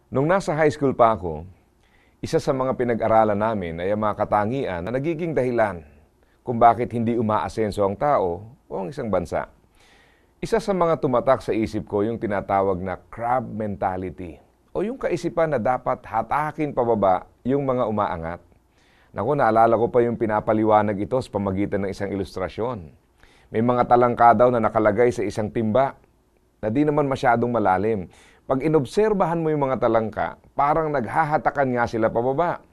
Nung nasa high school pa ako, isa sa mga pinag-aralan namin ay ang mga katangian na nagiging dahilan kung bakit hindi umaasenso ang tao o ang isang bansa. Isa sa mga tumatak sa isip ko yung tinatawag na crab mentality o yung kaisipan na dapat hatakin pababa yung mga umaangat. Naku, naalala ko pa yung pinapaliwanag ito sa pamagitan ng isang ilustrasyon. May mga talangka daw na nakalagay sa isang timba na di naman masyadong malalim. Pag inobserbahan mo yung mga talangka, parang naghahatakan nga sila pababa.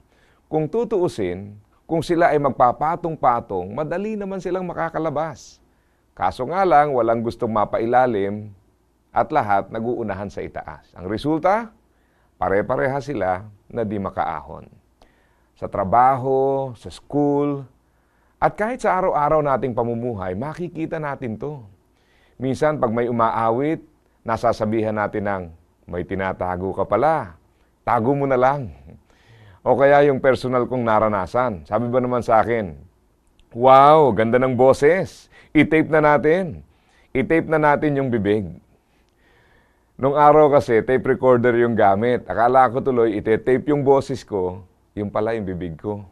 Kung tutuusin, kung sila ay magpapatong-patong, madali naman silang makakalabas. Kaso nga lang, walang gustong mapailalim at lahat nag-uunahan sa itaas. Ang resulta, pare-pareha sila na di makaahon. Sa trabaho, sa school, at kahit sa araw-araw nating pamumuhay, makikita natin to. Minsan, pag may umaawit, nasasabihan natin ng, may tinatago ka pala, tago mo na lang. O kaya yung personal kong naranasan. Sabi ba naman sa akin, wow, ganda ng boses. I-tape na natin. I-tape na natin yung bibig. Nung araw kasi, tape recorder yung gamit. Akala ko tuloy, ite-tape yung boses ko, yung pala yung bibig ko.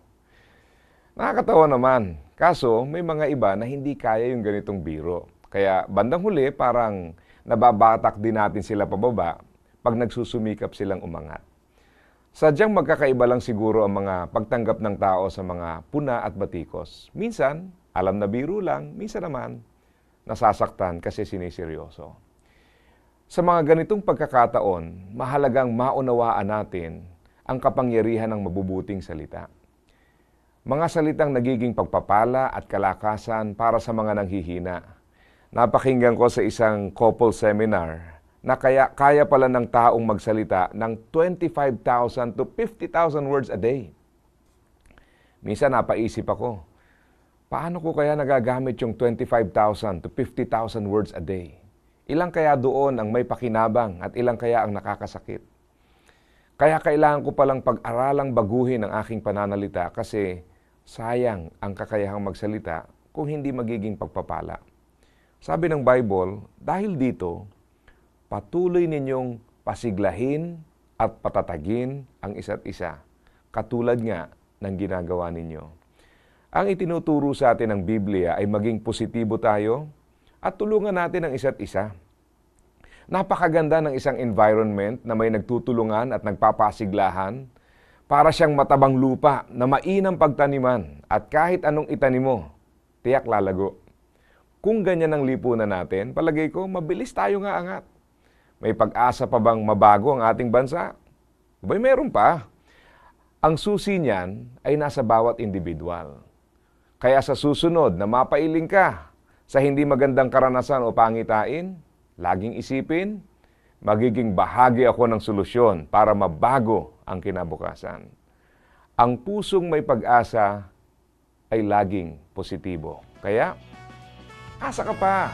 Nakakatawa naman. Kaso, may mga iba na hindi kaya yung ganitong biro. Kaya bandang huli, parang nababatak din natin sila pababa pag nagsusumikap silang umangat. Sadyang magkakaiba lang siguro ang mga pagtanggap ng tao sa mga puna at batikos. Minsan, alam na biro lang, minsan naman, nasasaktan kasi siniseryoso. Sa mga ganitong pagkakataon, mahalagang maunawaan natin ang kapangyarihan ng mabubuting salita. Mga salitang nagiging pagpapala at kalakasan para sa mga nanghihina. Napakinggan ko sa isang couple seminar na kaya pala ng taong magsalita ng 25,000 to 50,000 words a day. Minsan napaisip ako, paano ko kaya nagagamit yung 25,000 to 50,000 words a day? Ilang kaya doon ang may pakinabang at ilang kaya ang nakakasakit? Kaya kailangan ko palang pag-aralang baguhin ang aking pananalita kasi sayang ang kakayahang magsalita kung hindi magiging pagpapala. Sabi ng Bible, dahil dito, patuloy ninyong pasiglahin at patatagin ang isa't isa, katulad nga ng ginagawa ninyo. Ang itinuturo sa atin ng Biblia ay maging positibo tayo at tulungan natin ang isa't isa. Napakaganda ng isang environment na may nagtutulungan at nagpapasiglahan para siyang matabang lupa na mainam pagtaniman at kahit anong itanim mo, tiyak lalago. Kung ganyan ang lipunan natin, palagay ko, mabilis tayo nga angat. May pag-asa pa bang mabago ang ating bansa? Abay, meron pa. Ang susi niyan ay nasa bawat individual. Kaya sa susunod na mapailing ka sa hindi magandang karanasan o pangitain, laging isipin, magiging bahagi ako ng solusyon para mabago ang kinabukasan. Ang pusong may pag-asa ay laging positibo. Kaya, asa ka pa!